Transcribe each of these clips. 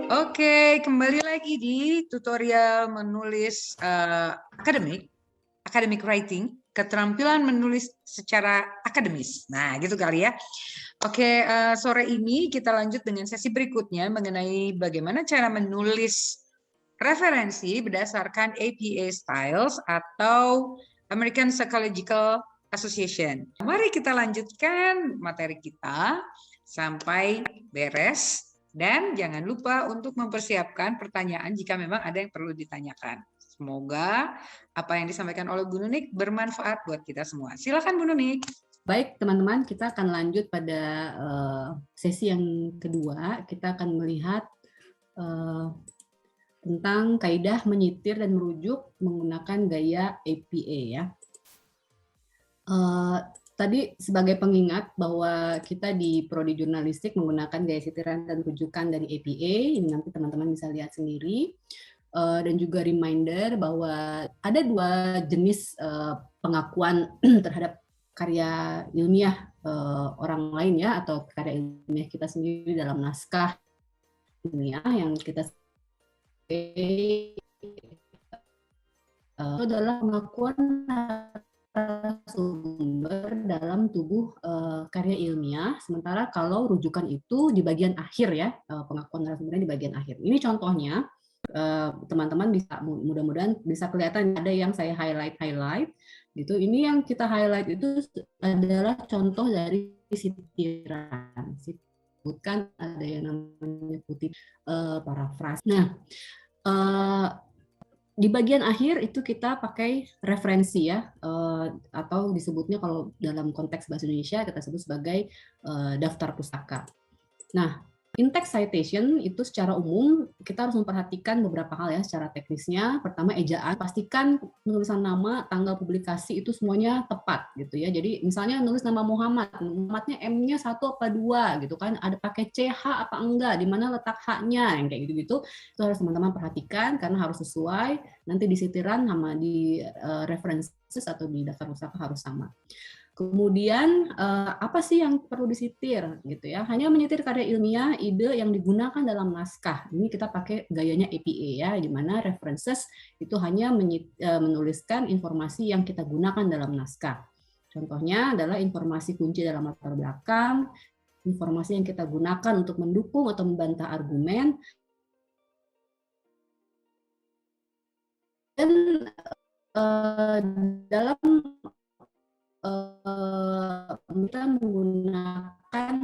Oke, kembali lagi di tutorial menulis academic writing, keterampilan menulis secara akademis. Nah, gitu kali ya. Oke, sore ini kita lanjut dengan sesi berikutnya mengenai bagaimana cara menulis referensi berdasarkan APA Styles atau American Psychological Association. Mari kita lanjutkan materi kita sampai beres. Dan jangan lupa untuk mempersiapkan pertanyaan jika memang ada yang perlu ditanyakan. Semoga apa yang disampaikan oleh Bu Nunik bermanfaat buat kita semua. Silakan Bu Nunik. Baik teman-teman, kita akan lanjut pada sesi yang kedua. Kita akan melihat tentang kaidah menyitir dan merujuk menggunakan gaya APA ya. Tadi sebagai pengingat bahwa kita di Prodi Jurnalistik menggunakan gaya sitiran dan rujukan dari APA, ini nanti teman-teman bisa lihat sendiri. Dan juga reminder bahwa ada dua jenis pengakuan terhadap karya ilmiah orang lain ya, atau karya ilmiah kita sendiri dalam naskah ilmiah yang kita itu adalah pengakuan sumber dalam tubuh karya ilmiah, sementara kalau rujukan itu di bagian akhir ya, pengakuan narasumbernya di bagian akhir. Ini contohnya, teman-teman bisa mudah-mudahan bisa kelihatan ada yang saya highlight gitu. Ini yang kita highlight itu adalah contoh dari sitiran. Bukan ada yang namanya kutip parafrase. Nah, di bagian akhir itu kita pakai referensi ya, atau disebutnya kalau dalam konteks bahasa Indonesia kita sebut sebagai daftar pustaka. Nah, in-text citation itu secara umum kita harus memperhatikan beberapa hal ya secara teknisnya. Pertama, ejaan, pastikan penulisan nama, tanggal publikasi itu semuanya tepat gitu ya. Jadi misalnya nulis nama Muhammad, Muhammadnya M-nya 1 apa 2 gitu kan, ada pakai CH apa enggak, di mana letak H-nya, yang kayak gitu-gitu. Itu harus teman-teman perhatikan karena harus sesuai, nanti di sitiran sama di references atau di daftar pustaka harus sama. Kemudian apa sih yang perlu disitir gitu ya? Hanya menyitir karya ilmiah, ide yang digunakan dalam naskah. Ini kita pakai gayanya APA ya, di mana references itu hanya menuliskan informasi yang kita gunakan dalam naskah. Contohnya adalah informasi kunci dalam latar belakang, informasi yang kita gunakan untuk mendukung atau membantah argumen, dan dalam kita menggunakan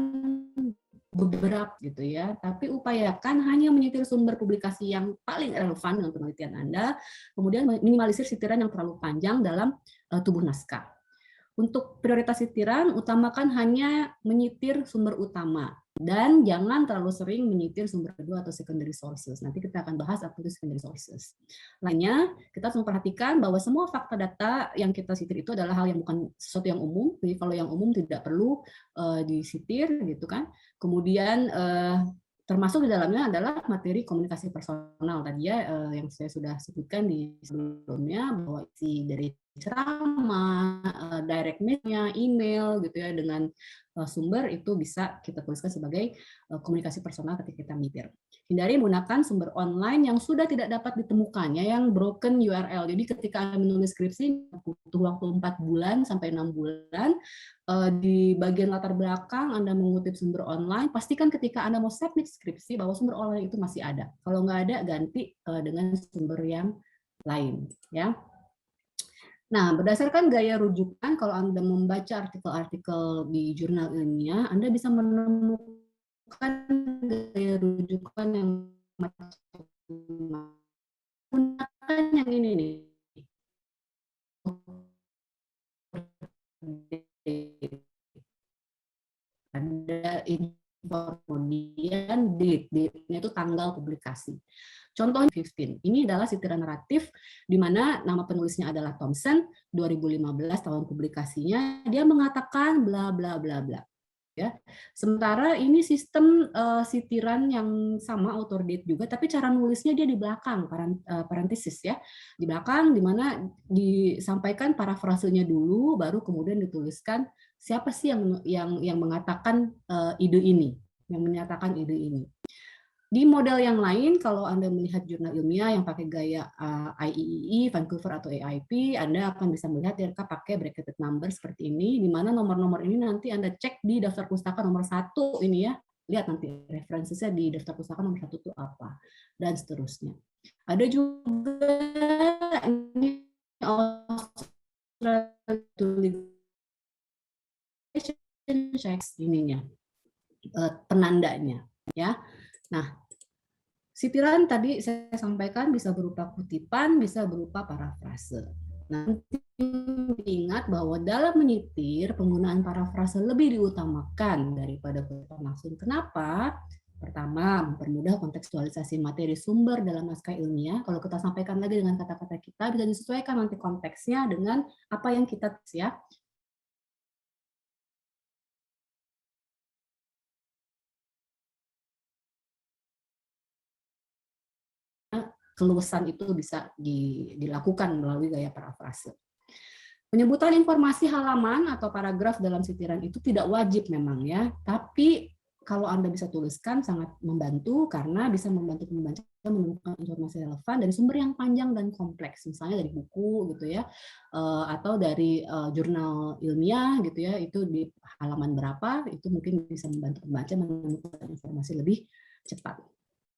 beberapa gitu ya, tapi upayakan hanya menyitir sumber publikasi yang paling relevan dengan penelitian Anda, kemudian minimalisir sitiran yang terlalu panjang dalam tubuh naskah. Untuk prioritas sitiran, utamakan hanya menyitir sumber utama dan jangan terlalu sering menyitir sumber kedua atau secondary sources. Nanti kita akan bahas apa itu secondary sources. Lainnya, kita harus memperhatikan bahwa semua fakta data yang kita sitir itu adalah hal yang bukan sesuatu yang umum. Jadi kalau yang umum tidak perlu disitir gitu kan. Kemudian termasuk di dalamnya adalah materi komunikasi personal tadi ya, yang saya sudah sebutkan di sebelumnya, bahwa isi dari ceramah, direct mail-nya, email gitu ya, dengan sumber itu bisa kita tuliskan sebagai komunikasi personal ketika kita menyitir. Hindari menggunakan sumber online yang sudah tidak dapat ditemukan, ya, yang broken URL. Jadi ketika Anda menulis skripsi butuh waktu 4 bulan sampai 6 bulan, di bagian latar belakang Anda mengutip sumber online, pastikan ketika Anda mau submit skripsi bahwa sumber online itu masih ada. Kalau nggak ada, ganti dengan sumber yang lain, ya. Nah, berdasarkan gaya rujukan, kalau Anda membaca artikel-artikel di jurnal ilmiah, Anda bisa menemukan gaya rujukan yang macam-macam. Gunakan yang ini nih. Ada info, kemudian date-nya itu tanggal publikasi. Contohnya 15. Ini adalah sitiran naratif di mana nama penulisnya adalah Thompson, 2015 tahun publikasinya, dia mengatakan bla bla bla bla. Ya. Sementara ini sistem sitiran yang sama, author date juga, tapi cara nulisnya dia di belakang, parenthesis ya. Di belakang di mana disampaikan parafrasenya dulu, baru kemudian dituliskan siapa sih yang mengatakan ide ini, yang menyatakan ide ini. Di model yang lain, kalau Anda melihat jurnal ilmiah yang pakai gaya IEEE, Vancouver atau AIP, Anda akan bisa melihat mereka pakai bracketed number seperti ini, di mana nomor-nomor ini nanti Anda cek di daftar pustaka nomor 1 ini ya. Lihat nanti referensinya di daftar pustaka nomor 1 itu apa, dan seterusnya. Ada juga ini ininya, penandanya ya. Nah, sitiran tadi saya sampaikan bisa berupa kutipan, bisa berupa parafrase. Nanti ingat bahwa dalam menyitir penggunaan parafrase lebih diutamakan daripada kutipan langsung. Kenapa? Pertama, mempermudah kontekstualisasi materi sumber dalam naskah ilmiah. Kalau kita sampaikan lagi dengan kata-kata kita, bisa disesuaikan nanti konteksnya dengan apa yang kita tulis ya. Keluasan itu bisa dilakukan melalui gaya parafrase. Penyebutan informasi halaman atau paragraf dalam sitiran itu tidak wajib memang ya, tapi kalau Anda bisa tuliskan sangat membantu karena bisa membantu pembaca menemukan informasi relevan dari sumber yang panjang dan kompleks, misalnya dari buku gitu ya, atau dari jurnal ilmiah gitu ya, itu di halaman berapa, itu mungkin bisa membantu pembaca menemukan informasi lebih cepat.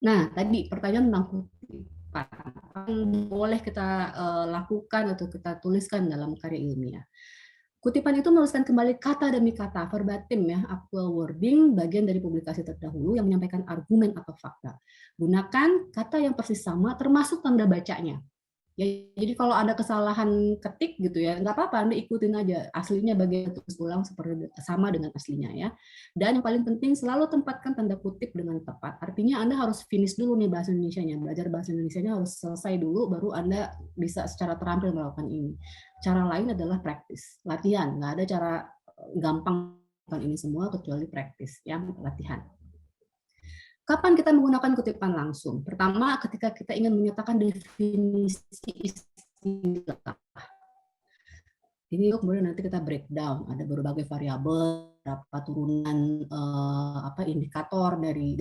Nah, tadi pertanyaan tentang kutipan yang boleh kita lakukan atau kita tuliskan dalam karya ilmiah. Kutipan itu menuliskan kembali kata demi kata, verbatim ya, actual wording, bagian dari publikasi terdahulu yang menyampaikan argumen atau fakta. Gunakan kata yang persis sama termasuk tanda bacanya. Ya, jadi kalau ada kesalahan ketik gitu ya, nggak apa-apa, Anda ikutin aja aslinya bagian tulis ulang seperti sama dengan aslinya ya. Dan yang paling penting selalu tempatkan tanda kutip dengan tepat. Artinya Anda harus finish dulu nih bahasa Indonesianya, belajar bahasa Indonesianya harus selesai dulu, baru Anda bisa secara terampil melakukan ini. Cara lain adalah praktis, latihan. Nggak ada cara gampang melakukan ini semua kecuali praktis, yang latihan. Kapan kita menggunakan kutipan langsung? Pertama, ketika kita ingin menyatakan definisi istilah. Ini kemudian nanti kita breakdown, ada berbagai variabel, berapa turunan indikator dari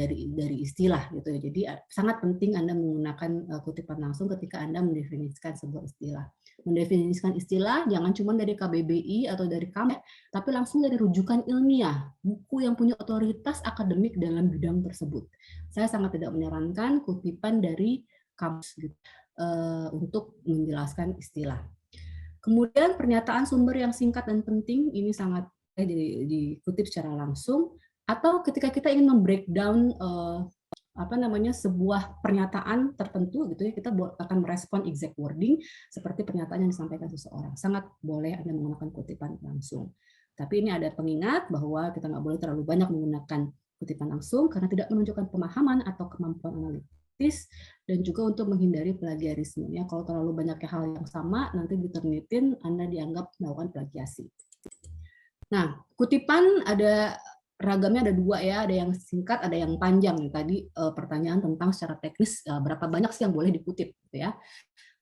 istilah gitu ya. Jadi sangat penting Anda menggunakan kutipan langsung ketika Anda mendefinisikan sebuah istilah. Mendefinisikan istilah jangan cuma dari KBBI atau dari KAMET, tapi langsung dari rujukan ilmiah, buku yang punya otoritas akademik dalam bidang tersebut. Saya sangat tidak menyarankan kutipan dari kamus gitu, untuk menjelaskan istilah. Kemudian pernyataan sumber yang singkat dan penting ini sangat dikutip secara langsung, atau ketika kita ingin membreakdown sebuah pernyataan tertentu gitu ya, kita akan merespon exact wording seperti pernyataan yang disampaikan seseorang. Sangat boleh Anda menggunakan kutipan langsung. Tapi ini ada pengingat bahwa kita nggak boleh terlalu banyak menggunakan kutipan langsung karena tidak menunjukkan pemahaman atau kemampuan analitis, dan juga untuk menghindari plagiarisme. Ya, kalau terlalu banyak hal yang sama, nanti diternitin Anda dianggap melakukan plagiasi. Nah, kutipan ada ragamnya, ada dua ya, ada yang singkat, ada yang panjang. Tadi pertanyaan tentang secara teknis berapa banyak sih yang boleh dikutip, gitu ya.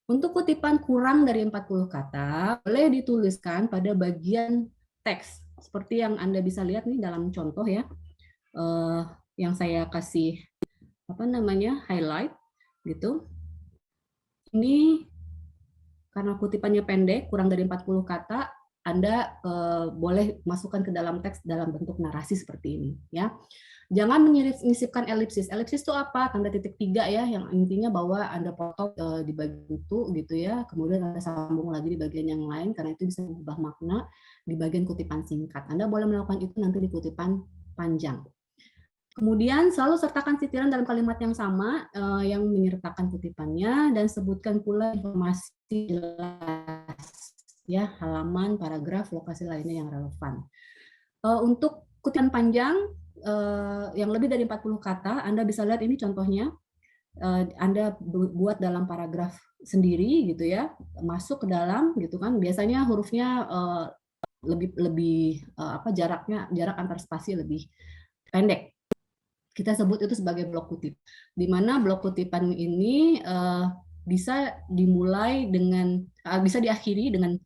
Untuk kutipan kurang dari 40 kata, boleh dituliskan pada bagian teks. Seperti yang Anda bisa lihat nih dalam contoh ya, yang saya kasih highlight gitu. Ini karena kutipannya pendek, kurang dari 40 kata, Anda boleh masukkan ke dalam teks dalam bentuk narasi seperti ini ya. Jangan menyisipkan elipsis. Elipsis itu apa? Tanda titik 3 ya, yang intinya bahwa Anda potong di bagian itu gitu ya, kemudian Anda sambung lagi di bagian yang lain karena itu bisa mengubah makna di bagian kutipan singkat. Anda boleh melakukan itu nanti di kutipan panjang. Kemudian selalu sertakan sitiran dalam kalimat yang sama yang menyertakan kutipannya, dan sebutkan pula informasi jelas ya, halaman, paragraf, lokasi lainnya yang relevan. Untuk kutipan panjang yang lebih dari 40 kata, Anda bisa lihat ini contohnya. Anda buat dalam paragraf sendiri gitu ya, masuk ke dalam gitu kan. Biasanya hurufnya jarak antar spasi lebih pendek. Kita sebut itu sebagai blok kutip, di mana blok kutipan ini bisa dimulai dengan bisa diakhiri dengan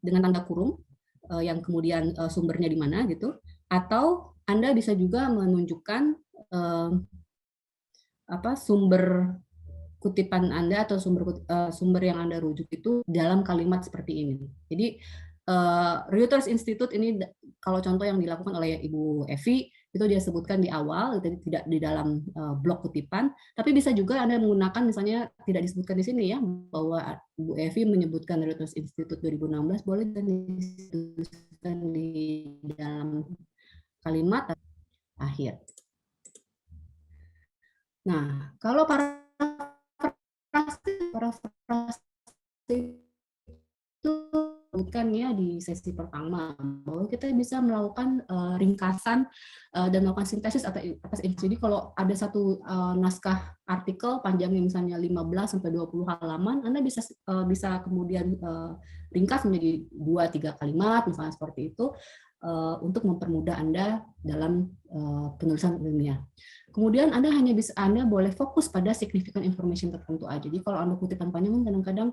tanda kurung yang kemudian sumbernya di mana gitu, atau Anda bisa juga menunjukkan sumber kutipan Anda atau sumber yang Anda rujuk itu dalam kalimat seperti ini. Jadi Reuters Institute ini kalau contoh yang dilakukan oleh Ibu Evi itu dia sebutkan di awal, tidak di dalam blok kutipan, tapi bisa juga Anda menggunakan misalnya tidak disebutkan di sini ya bahwa Ibu Evi menyebutkan Reuters Institute 2016, boleh disebutkan di dalam kalimat akhir. Nah, kalau parafrase itu bukan ya di sesi pertama bahwa kita bisa melakukan ringkasan dan melakukan sintesis atas info. Jadi kalau ada satu naskah artikel panjangnya misalnya 15 sampai 20 halaman, Anda bisa kemudian ringkas menjadi 2-3 kalimat misalnya seperti itu untuk mempermudah Anda dalam penulisan ilmiah. Kemudian Anda boleh fokus pada significant information tertentu aja. Jadi kalau Anda kutipan panjang kadang-kadang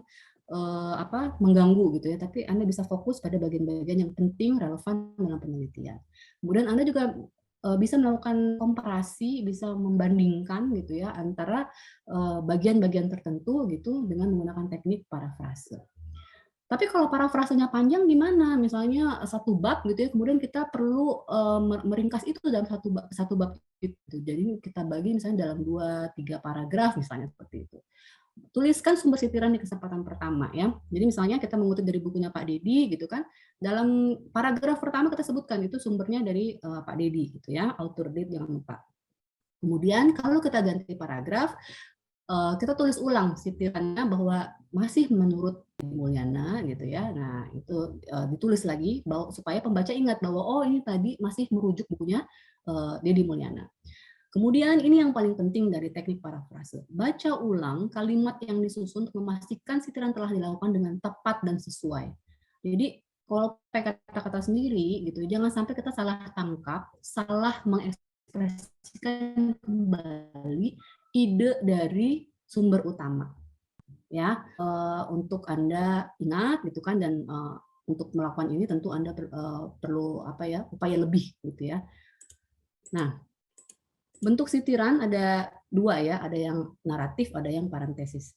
mengganggu gitu ya, tapi Anda bisa fokus pada bagian-bagian yang penting, relevan dalam penelitian. Kemudian Anda juga bisa melakukan komparasi, bisa membandingkan gitu ya antara bagian-bagian tertentu gitu dengan menggunakan teknik parafrase. Tapi kalau parafrasenya panjang gimana? Misalnya satu bab gitu ya, kemudian kita perlu meringkas itu dalam satu bab itu. Jadi kita bagi misalnya dalam 2-3 paragraf misalnya seperti itu. Tuliskan sumber sitiran di kesempatan pertama ya. Jadi misalnya kita mengutip dari bukunya Pak Dedi gitu kan. Dalam paragraf pertama kita sebutkan itu sumbernya dari Pak Dedi gitu ya, author date jangan lupa. Kemudian kalau kita ganti paragraf, kita tulis ulang sitirannya bahwa masih menurut Mulyana gitu ya. Nah, itu ditulis lagi supaya pembaca ingat bahwa oh ini tadi masih merujuk bukunya Dedi Mulyana. Kemudian ini yang paling penting dari teknik parafrase. Baca ulang kalimat yang disusun untuk memastikan sitiran telah dilakukan dengan tepat dan sesuai. Jadi kalau pakai kata-kata sendiri gitu, jangan sampai kita salah tangkap, salah mengekspresikan kembali ide dari sumber utama. Ya, untuk Anda ingat gitu kan, dan untuk melakukan ini tentu Anda perlu upaya lebih gitu ya. Nah, bentuk sitiran ada dua ya, ada yang naratif, ada yang parentesis.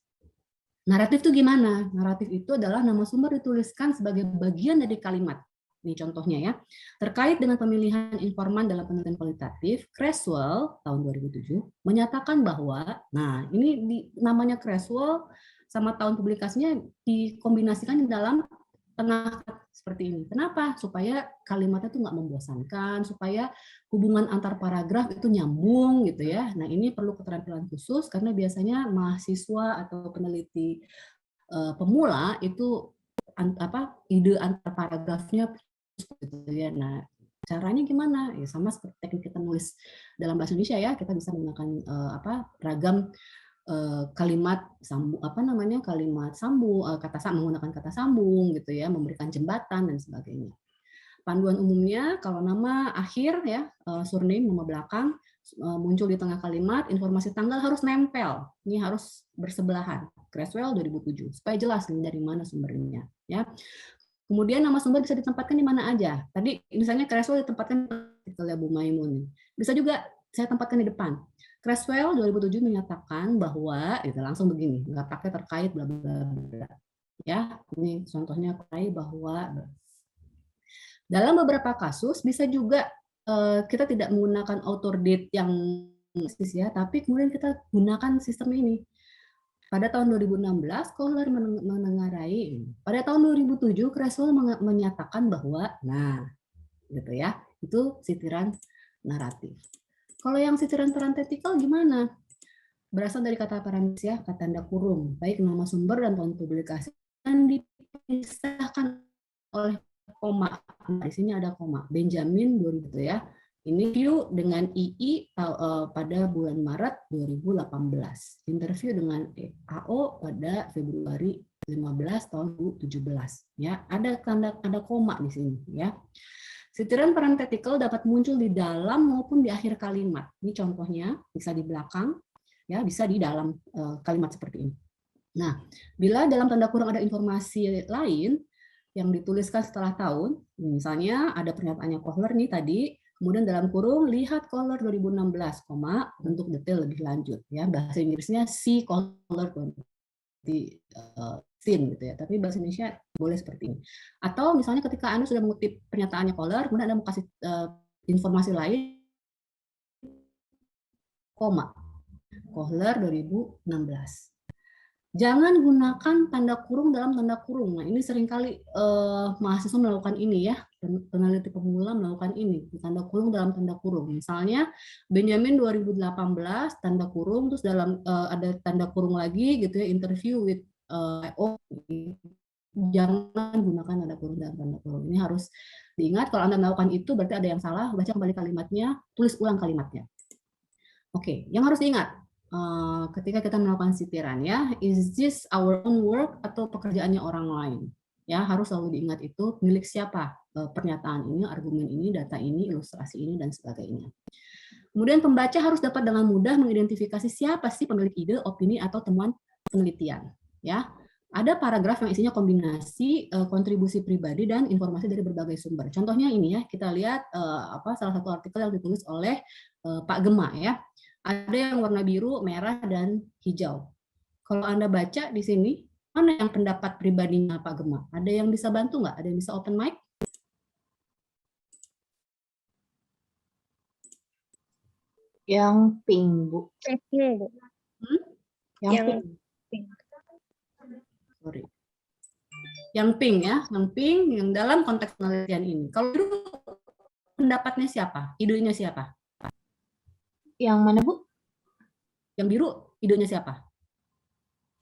Naratif itu gimana? Naratif itu adalah nama sumber dituliskan sebagai bagian dari kalimat. Ini contohnya ya. Terkait dengan pemilihan informan dalam penelitian kualitatif, Creswell tahun 2007 menyatakan bahwa, nah ini namanya Creswell sama tahun publikasinya dikombinasikan di dalam tengah seperti ini. Kenapa? Supaya kalimatnya itu nggak membosankan, supaya hubungan antar paragraf itu nyambung gitu ya. Nah ini perlu keterampilan khusus karena biasanya mahasiswa atau peneliti pemula itu ide antar paragrafnya gitu ya. Nah caranya gimana? Ya sama seperti teknik kita nulis dalam bahasa Indonesia ya, kita bisa menggunakan ragam kalimat kalimat sambung, menggunakan kata sambung gitu ya, memberikan jembatan dan sebagainya. Panduan umumnya kalau nama akhir ya, surname nama belakang muncul di tengah kalimat, informasi tanggal harus nempel. Ini harus bersebelahan. Creswell 2007 supaya jelas dari mana sumbernya ya. Kemudian nama sumber bisa ditempatkan di mana aja. Tadi misalnya Creswell ditempatkan di Bu Maimun. Bisa juga saya tempatkan di depan. Creswell 2007 menyatakan bahwa itu langsung begini, nggak pakai terkait bla bla bla. Ya, ini contohnya terkait bahwa dalam beberapa kasus bisa juga kita tidak menggunakan author date yang ya, tapi kemudian kita gunakan sistem ini. Pada tahun 2016, Kohler menengarai. Pada tahun 2007, Creswell menyatakan bahwa, nah, gitu ya, itu sitiran naratif. Kalau yang sitiran parentetikal gimana? Berasal dari kata parentesis ya, kata tanda kurung, baik nama sumber dan tahun publikasi, dan dipisahkan oleh koma. Di sini ada koma. Benjamin 2000 ya. Ini view dengan II pada bulan Maret 2018. Interview dengan AO pada Februari 15 tahun 2017. Ya, ada koma di sini ya. Sitiran parenthetical dapat muncul di dalam maupun di akhir kalimat. Ini contohnya, bisa di belakang, ya, bisa di dalam kalimat seperti ini. Nah, bila dalam tanda kurung ada informasi lain yang dituliskan setelah tahun, misalnya ada pernyataannya Kohler nih tadi, Kemudian dalam kurung lihat Kohler 2016, untuk detail lebih lanjut ya. Bahasa Inggrisnya see Kohler di scene gitu ya. Tapi bahasa Indonesia boleh seperti ini. Atau misalnya ketika Anda sudah mengutip pernyataannya Kohler, kemudian Anda mau kasih informasi lain, koma, Kohler 2016. Jangan gunakan tanda kurung dalam tanda kurung. Nah, ini seringkali mahasiswa melakukan ini ya, peneliti pemula melakukan ini, tanda kurung dalam tanda kurung. Misalnya Benjamin 2018 tanda kurung, terus dalam ada tanda kurung lagi gitu ya, interview with jangan gunakan tanda kurung dalam tanda kurung. Ini harus diingat, kalau Anda melakukan itu berarti ada yang salah, baca kembali kalimatnya, tulis ulang kalimatnya. Oke, yang harus diingat ketika kita melakukan sitiran ya, is this our own work atau pekerjaannya orang lain? Ya, harus selalu diingat itu milik siapa pernyataan ini, argumen ini, data ini, ilustrasi ini dan sebagainya. Kemudian pembaca harus dapat dengan mudah mengidentifikasi siapa sih pemilik ide, opini atau temuan penelitian. Ya, ada paragraf yang isinya kombinasi kontribusi pribadi dan informasi dari berbagai sumber. Contohnya ini ya, kita lihat salah satu artikel yang ditulis oleh Pak Gema ya. Ada yang warna biru, merah, dan hijau. Kalau Anda baca di sini, mana yang pendapat pribadinya Pak Gema? Ada yang bisa bantu nggak? Ada yang bisa open mic? Yang pink, Bu. Yang pink. Sorry. Yang pink ya, yang pink yang dalam konteks penelitian ini. Kalau biru pendapatnya siapa? Idenya siapa? Yang mana, Bu? Yang biru idenya siapa?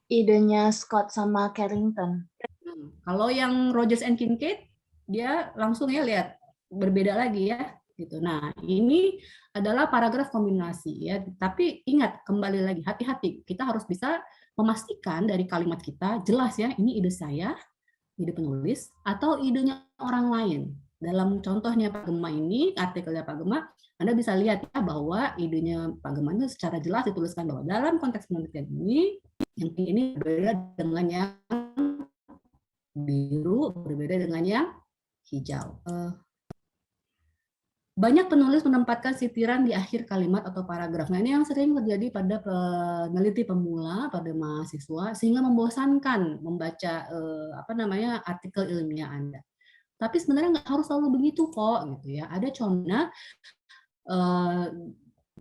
Idenya Scott sama Carrington. Kalau yang Rogers and Kincaid, dia langsung ya lihat berbeda lagi ya. Gitu. Nah, ini adalah paragraf kombinasi ya. Tapi ingat kembali lagi hati-hati. Kita harus bisa memastikan dari kalimat kita jelas ya. Ini ide saya, ide penulis, atau idenya orang lain. Dalam contohnya Pak Gema ini, artikelnya Pak Gema, Anda bisa lihat ya bahwa idenya Pak Gema itu secara jelas dituliskan bahwa dalam konteks penelitian ini, yang ini berbeda dengan yang biru, berbeda dengan yang hijau. Banyak penulis menempatkan sitiran di akhir kalimat atau paragraf. Nah, ini yang sering terjadi pada peneliti pemula, pada mahasiswa, sehingga membosankan membaca artikel ilmiah Anda. Tapi sebenarnya nggak harus selalu begitu kok, gitu ya. Ada contohnya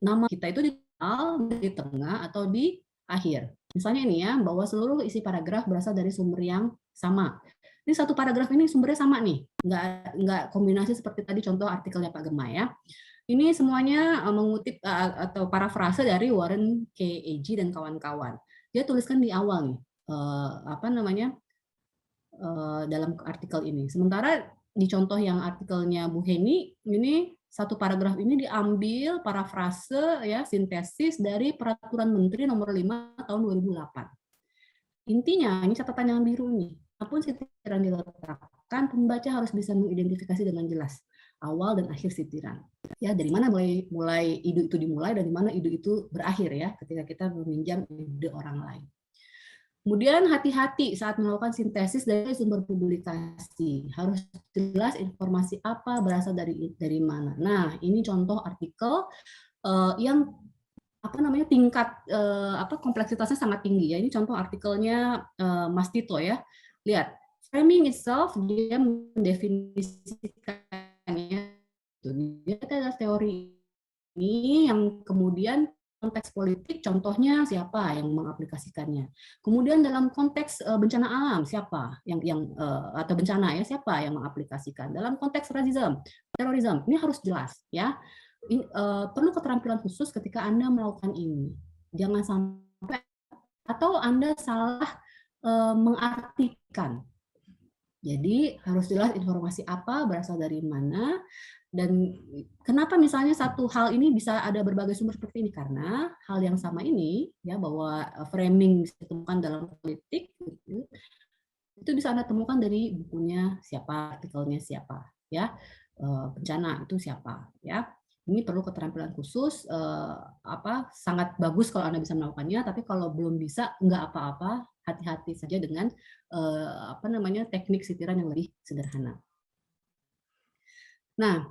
nama kita itu di awal, di tengah, atau di akhir. Misalnya ini ya, bahwa seluruh isi paragraf berasal dari sumber yang sama. Ini satu paragraf ini sumbernya sama nih, nggak kombinasi seperti tadi contoh artikelnya Pak Gema ya. Ini semuanya mengutip atau parafrase dari Warren K. Agee dan kawan-kawan. Dia tuliskan di awal nih, dalam artikel ini. Sementara di contoh yang artikelnya Bu Heni, ini satu paragraf ini diambil parafrase ya sintesis dari Peraturan Menteri Nomor 5 Tahun 2008. Intinya ini catatan yang biru nih. Apapun sitiran diletakkan, pembaca harus bisa mengidentifikasi dengan jelas awal dan akhir sitiran. Ya, dari mana mulai ide itu dimulai dan di mana ide itu berakhir ya ketika kita meminjam ide orang lain. Kemudian hati-hati saat melakukan sintesis dari sumber publikasi. Harus jelas informasi apa berasal dari mana. Nah, ini contoh artikel yang tingkat kompleksitasnya sangat tinggi ya. Ini contoh artikelnya Mas Tito ya. Lihat, framing itself dia mendefinisikannya. Dia ada teori ini yang kemudian konteks politik, contohnya siapa yang mengaplikasikannya. Kemudian dalam konteks bencana alam, siapa atau bencana ya, siapa yang mengaplikasikan. Dalam konteks rasisme, terorisme, ini harus jelas ya. Perlu keterampilan khusus ketika Anda melakukan ini. Jangan sampai atau Anda salah mengartikan. Jadi harus jelas informasi apa berasal dari mana. Dan kenapa misalnya satu hal ini bisa ada berbagai sumber seperti ini? Karena hal yang sama ini, ya bahwa framing ditemukan dalam politik, itu bisa Anda temukan dari bukunya siapa, artikelnya siapa, ya bencana itu siapa, ya. Ini perlu keterampilan khusus, sangat bagus kalau Anda bisa melakukannya, tapi kalau belum bisa, nggak apa-apa, hati-hati saja dengan teknik sitiran yang lebih sederhana. Nah,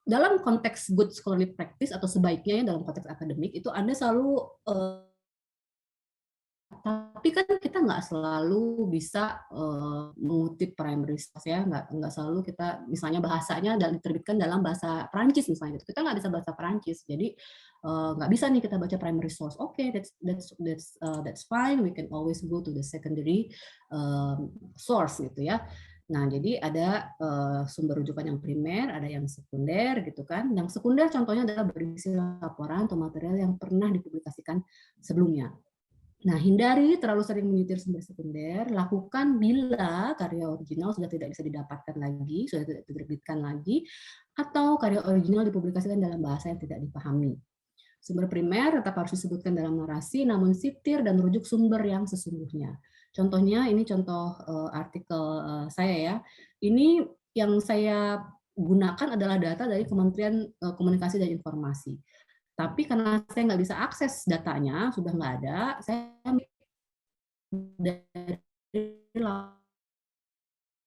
dalam konteks good scholarly practice atau sebaiknya ya dalam konteks akademik itu Anda selalu tapi kan kita nggak selalu bisa mengutip primary source ya, nggak selalu kita misalnya bahasanya diterbitkan dalam bahasa Perancis misalnya, kita nggak bisa bahasa Perancis, jadi nggak bisa nih kita baca primary source. Oke, that's fine, we can always go to the secondary source gitu ya. Nah, jadi ada sumber rujukan yang primer, ada yang sekunder gitu kan. Yang sekunder contohnya adalah berisi laporan atau material yang pernah dipublikasikan sebelumnya. Nah, hindari terlalu sering menyitir sumber sekunder, lakukan bila karya original sudah tidak bisa didapatkan lagi, sudah tidak diterbitkan lagi, atau karya original dipublikasikan dalam bahasa yang tidak dipahami. Sumber primer tetap harus disebutkan dalam narasi, namun sitir dan rujuk sumber yang sesungguhnya. Contohnya, ini contoh artikel saya ya. Ini yang saya gunakan adalah data dari Kementerian Komunikasi dan Informasi. Tapi karena saya nggak bisa akses datanya, sudah nggak ada, saya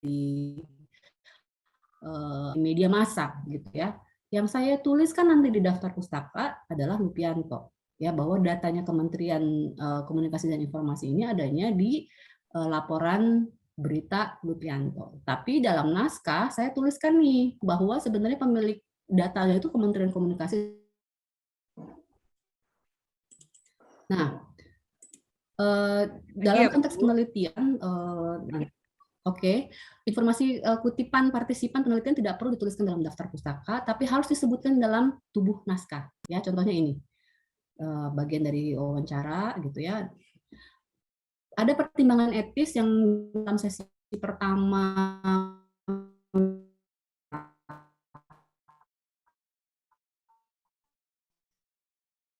di media massa gitu ya. Yang saya tuliskan nanti di daftar pustaka adalah Lupianto, ya, bahwa datanya Kementerian Komunikasi dan Informasi ini adanya di laporan berita Lupianto. Tapi dalam naskah saya tuliskan nih bahwa sebenarnya pemilik datanya itu Kementerian Komunikasi. Nah, dalam konteks penelitian, informasi kutipan partisipan penelitian tidak perlu dituliskan dalam daftar pustaka, tapi harus disebutkan dalam tubuh naskah. Ya, contohnya ini, bagian dari wawancara, gitu ya. Ada pertimbangan etis yang dalam sesi pertama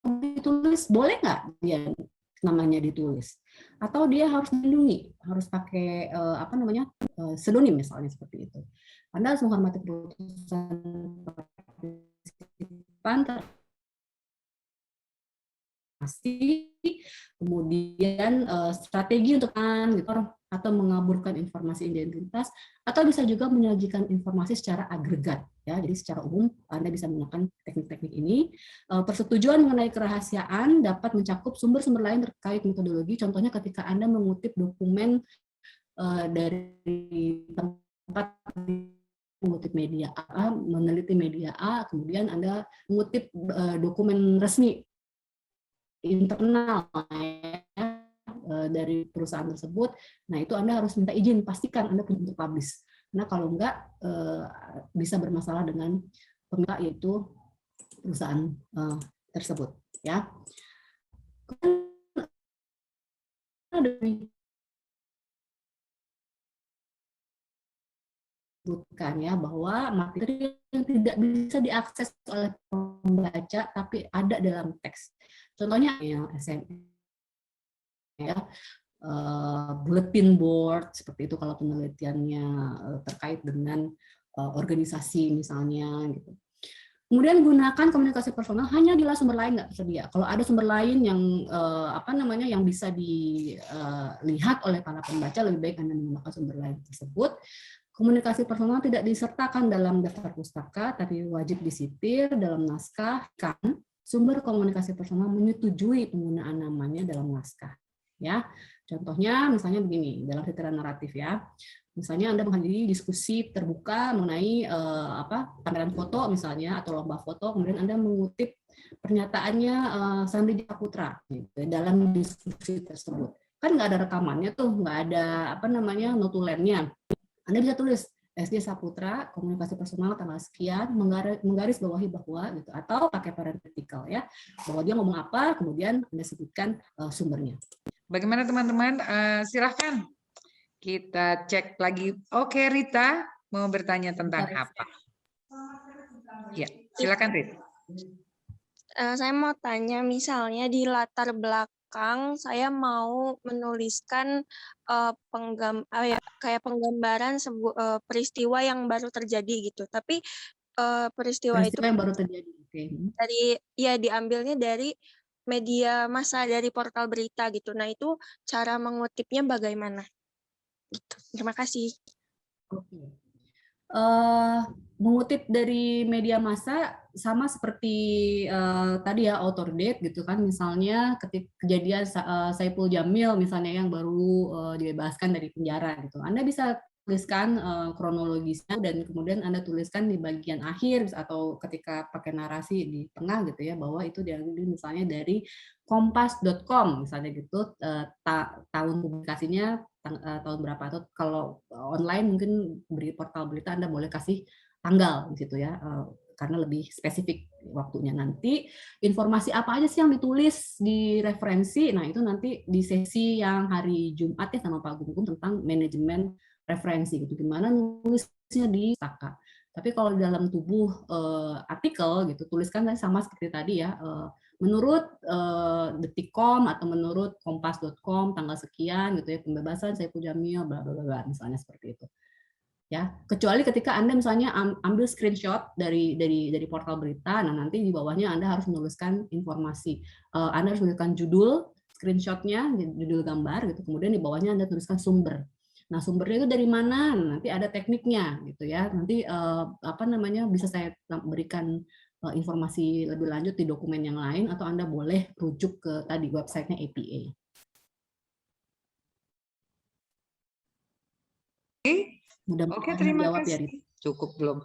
ditulis, boleh nggak dia namanya ditulis, atau dia harus dilindungi, harus pakai pseudonym misalnya seperti itu. Anda harus menghormati keputusan partisipan, kemudian strategi untuk gitu, atau mengaburkan informasi identitas, atau bisa juga menyajikan informasi secara agregat ya. Jadi secara umum Anda bisa menggunakan teknik-teknik ini. Persetujuan mengenai kerahasiaan dapat mencakup sumber-sumber lain terkait metodologi. Contohnya ketika Anda mengutip dokumen dari tempat mengutip media A, meneliti media A, kemudian Anda mengutip dokumen resmi internal ya, dari perusahaan tersebut. Nah, itu Anda harus minta izin, pastikan Anda punya untuk publish. Karena kalau enggak bisa bermasalah dengan pemilik, yaitu perusahaan tersebut ya. Bukan ya, bahwa materi yang tidak bisa diakses oleh pembaca tapi ada dalam teks. Contohnya yang SMS ya, bulletin board seperti itu kalau penelitiannya terkait dengan organisasi misalnya gitu. Kemudian gunakan komunikasi personal hanya bila sumber lain nggak tersedia. Kalau ada sumber lain yang yang bisa dilihat oleh para pembaca, lebih baik Anda menggunakan sumber lain tersebut. Komunikasi personal tidak disertakan dalam daftar pustaka, tapi wajib disitir dalam naskah kan sumber komunikasi personal menyetujui penggunaan namanya dalam naskah. Ya, contohnya misalnya begini dalam sitiran naratif ya. Misalnya Anda menghadiri diskusi terbuka mengenai pameran foto misalnya atau lomba foto, kemudian Anda mengutip pernyataannya Sandi Saputra gitu, dalam diskusi tersebut. Kan nggak ada rekamannya tuh, nggak ada notulennya. Anda bisa tulis SD Saputra, komunikasi personal tanggal sekian, menggaris bawahi bahwa gitu, atau pakai parenthetical ya, bahwa dia ngomong apa, kemudian Anda sebutkan sumbernya. Bagaimana teman-teman? Silahkan kita cek lagi. Oke, Rita mau bertanya tentang apa? Ya, silakan Rita. Saya mau tanya, misalnya di latar belakang saya mau menuliskan kayak penggambaran peristiwa yang baru terjadi gitu. Tapi peristiwa itu yang baru terjadi. Diambilnya dari media massa, dari portal berita gitu. Nah, itu cara mengutipnya bagaimana? Gitu. Terima kasih. Oke. mengutip dari media massa sama seperti tadi ya, author date gitu kan, misalnya ketika kejadian Saipul Jamil misalnya yang baru dibebaskan dari penjara gitu, Anda bisa tuliskan kronologisnya dan kemudian Anda tuliskan di bagian akhir atau ketika pakai narasi di tengah gitu ya, bahwa itu diambil misalnya dari kompas.com misalnya gitu, tahun publikasinya tahun berapa, atau kalau online mungkin portal berita Anda boleh kasih tanggal gitu ya, karena lebih spesifik waktunya. Nanti informasi apa aja sih yang ditulis di referensi, nah itu nanti di sesi yang hari Jumat ya sama Pak Gunggung tentang manajemen referensi gitu, gimana nulisnya di pustaka. Tapi kalau di dalam tubuh artikel gitu, tuliskan sama seperti tadi ya, menurut Detikcom atau menurut kompas.com tanggal sekian gitu ya, pembebasan Saipul Jamil bla bla bla misalnya seperti itu. Ya, kecuali ketika Anda misalnya ambil screenshot dari portal berita, nah nanti di bawahnya Anda harus menuliskan informasi. Anda harus menuliskan judul screenshotnya, judul gambar gitu, kemudian di bawahnya Anda tuliskan sumber. Nah, sumbernya itu dari mana? Nanti ada tekniknya gitu ya. Nanti bisa saya berikan informasi lebih lanjut di dokumen yang lain, atau Anda boleh rujuk ke tadi websitenya APA. Oke, terima kasih. Ya, cukup belum?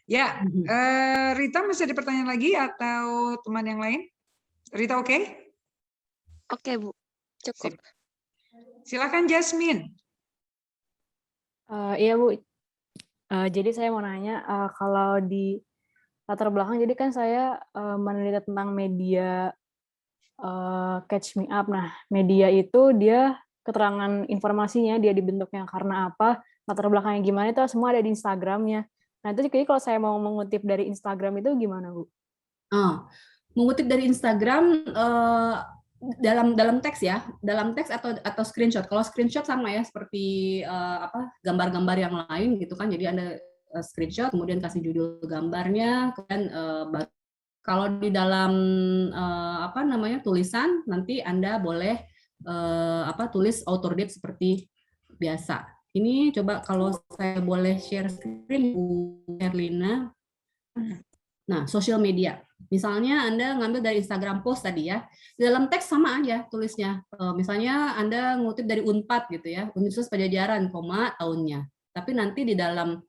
Ya, Rita masih ada pertanyaan lagi atau teman yang lain? Rita oke? Oke, Bu. Cukup. Silakan Jasmine. Iya Bu, jadi saya mau nanya, kalau di latar belakang, jadi kan saya meneliti tentang media Catch Me Up. Nah, media itu dia keterangan informasinya, dia dibentuknya karena apa, latar belakangnya gimana, itu semua ada di Instagramnya. Nah, itu jadi kalau saya mau mengutip dari Instagram itu gimana Bu? Mengutip dari Instagram dalam teks ya, dalam teks atau screenshot. Kalau screenshot sama ya seperti gambar-gambar yang lain gitu kan. Jadi Anda screenshot kemudian kasih judul gambarnya, kemudian kalau di dalam tulisan nanti Anda boleh tulis author date seperti biasa. Ini coba kalau saya boleh share screen Bu Herlina. Nah, sosial media. Misalnya Anda ngambil dari Instagram post tadi ya, di dalam teks sama aja tulisnya. Misalnya Anda ngutip dari Unpad gitu ya, Universitas Padjadjaran, tahunnya. Tapi nanti di dalam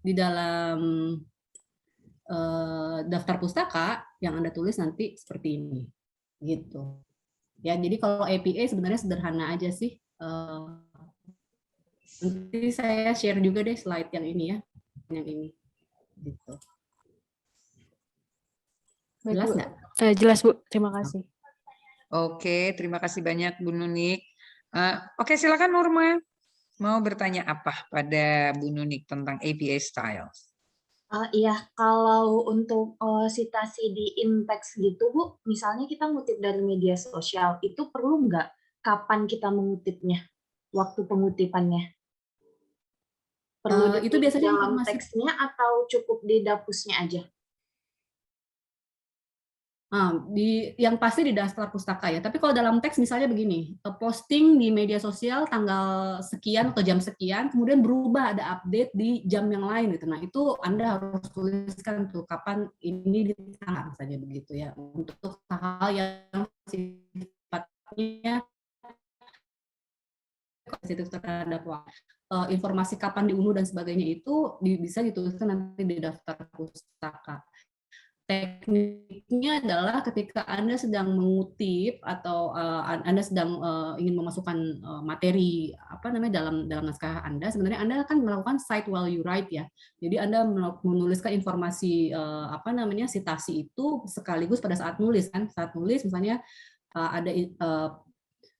di dalam daftar pustaka yang Anda tulis nanti seperti ini, gitu. Ya, jadi kalau APA sebenarnya sederhana aja sih. Nanti saya share juga deh slide yang ini ya, yang ini. Gitu. Jelas nggak? Jelas Bu, terima kasih. Oke, terima kasih banyak Bu Nunik. Oke, silakan Nurma. Mau bertanya apa pada Bu Nunik tentang APA Styles? Iya, kalau untuk citasi di in-text gitu Bu, misalnya kita ngutip dari media sosial, itu perlu nggak kapan kita mengutipnya, waktu pengutipannya? Perlu itu biasanya dalam informasi teksnya atau cukup di dapusnya aja? Yang pasti di daftar pustaka ya. Tapi kalau dalam teks misalnya begini, posting di media sosial tanggal sekian atau jam sekian, kemudian berubah ada update di jam yang lain gitu. Nah itu Anda harus tuliskan tuh kapan ini ditangkap saja begitu ya. Untuk hal yang sifatnya sensitif terhadap informasi kapan diunduh dan sebagainya itu bisa dituliskan nanti di daftar pustaka. Tekniknya adalah ketika Anda sedang mengutip atau Anda sedang ingin memasukkan materi dalam naskah Anda, sebenarnya Anda akan melakukan cite while you write ya. Jadi Anda menuliskan informasi sitasi itu sekaligus pada saat nulis kan. Saat nulis misalnya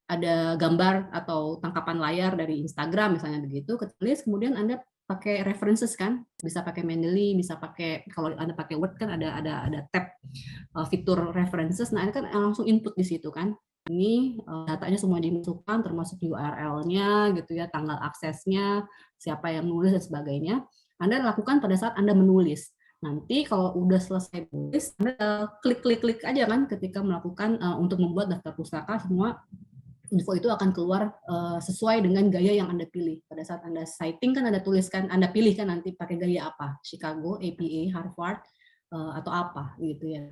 ada gambar atau tangkapan layar dari Instagram misalnya begitu, ketulis, kemudian Anda pakai references kan, bisa pakai Mendeley, bisa pakai, kalau Anda pakai Word kan ada tab fitur references, nah Anda kan langsung input di situ kan. Ini datanya semua dimasukkan termasuk URL-nya gitu ya, tanggal aksesnya, siapa yang nulis dan sebagainya. Anda lakukan pada saat Anda menulis. Nanti kalau udah selesai tulis, Anda klik aja kan ketika melakukan untuk membuat daftar pustaka semua info itu akan keluar sesuai dengan gaya yang Anda pilih. Pada saat Anda citing kan Anda tuliskan, Anda pilih kan nanti pakai gaya apa, Chicago, APA, Harvard, atau apa gitu ya.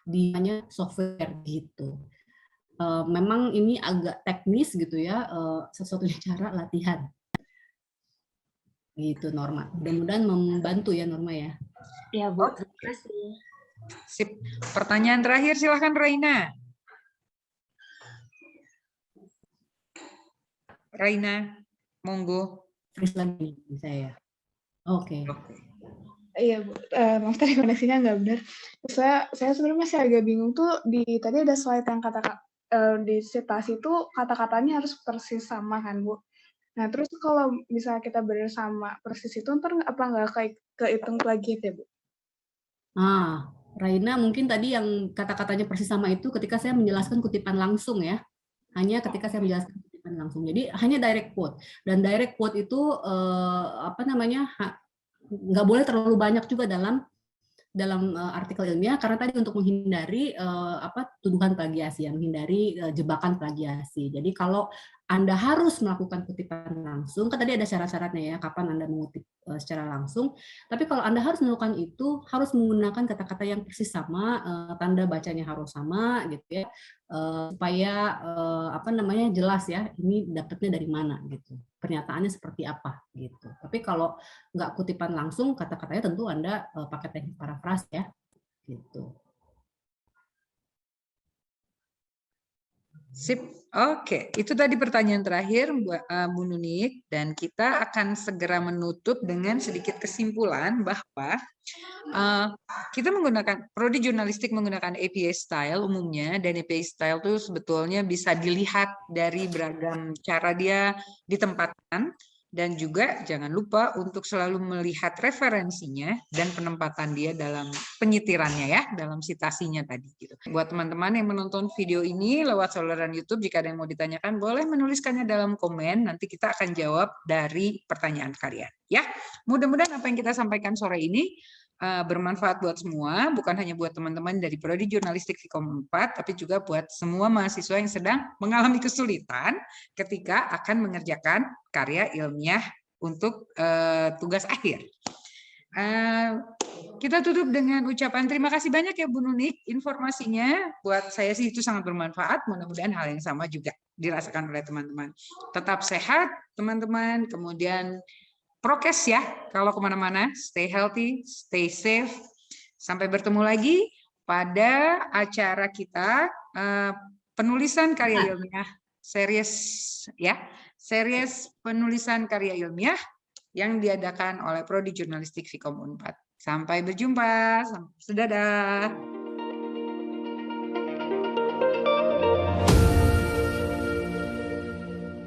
Di hanya software gitu. Memang ini agak teknis gitu ya, sesuatunya cara latihan. Gitu Norma. Mudah-mudahan membantu ya Norma ya. Ya Bu, terima kasih. Sip. Pertanyaan terakhir silahkan Raina. Raina, monggo. Freeze lagi saya. Oke. Iya, Bu. Maaf tadi koneksinya nggak benar. Saya sebenarnya masih agak bingung tuh tadi ada slide yang di citasi itu kata-katanya harus persis sama kan, Bu. Nah, terus kalau misalnya kita bersama persis itu ntar apa nggak kehitung plagiat ya, Bu? Raina mungkin tadi yang kata-katanya persis sama itu ketika saya menjelaskan kutipan langsung ya. Hanya ketika saya menjelaskan kutipan langsung. Jadi hanya direct quote. Dan direct quote itu nggak boleh terlalu banyak juga dalam artikel ilmiah karena tadi untuk menghindari tuduhan plagiasi, menghindari jebakan plagiasi. Jadi kalau Anda harus melakukan kutipan langsung, kan tadi ada syarat-syaratnya ya, kapan Anda mengutip secara langsung. Tapi kalau Anda harus melakukan itu, harus menggunakan kata-kata yang persis sama, tanda bacanya harus sama, gitu ya, supaya jelas ya, ini dapatnya dari mana gitu. Pernyataannya seperti apa gitu. Tapi kalau nggak kutipan langsung, kata-katanya tentu Anda pakai teknik parafrase ya, gitu. Sip, oke. Itu tadi pertanyaan terakhir Bu Nunik, dan kita akan segera menutup dengan sedikit kesimpulan bahwa kita menggunakan prodi jurnalistik menggunakan APA style umumnya, dan APA style itu sebetulnya bisa dilihat dari beragam cara dia ditempatkan. Dan juga jangan lupa untuk selalu melihat referensinya dan penempatan dia dalam penyitirannya ya, dalam citasinya tadi. Gitu. Buat teman-teman yang menonton video ini lewat saluran YouTube, jika ada yang mau ditanyakan, boleh menuliskannya dalam komen. Nanti kita akan jawab dari pertanyaan kalian. Ya, mudah-mudahan apa yang kita sampaikan sore ini bermanfaat buat semua, bukan hanya buat teman-teman dari Prodi Jurnalistik Vkom 4, tapi juga buat semua mahasiswa yang sedang mengalami kesulitan ketika akan mengerjakan karya ilmiah untuk tugas akhir. Kita tutup dengan ucapan terima kasih banyak ya Bu Nunik, informasinya buat saya sih itu sangat bermanfaat, mudah-mudahan hal yang sama juga dirasakan oleh teman-teman. Tetap sehat teman-teman, kemudian prokes ya, kalau kemana-mana, stay healthy, stay safe. Sampai bertemu lagi pada acara kita penulisan karya ilmiah, series penulisan karya ilmiah yang diadakan oleh Prodi Jurnalistik Vkom 4. Sampai berjumpa, dadah.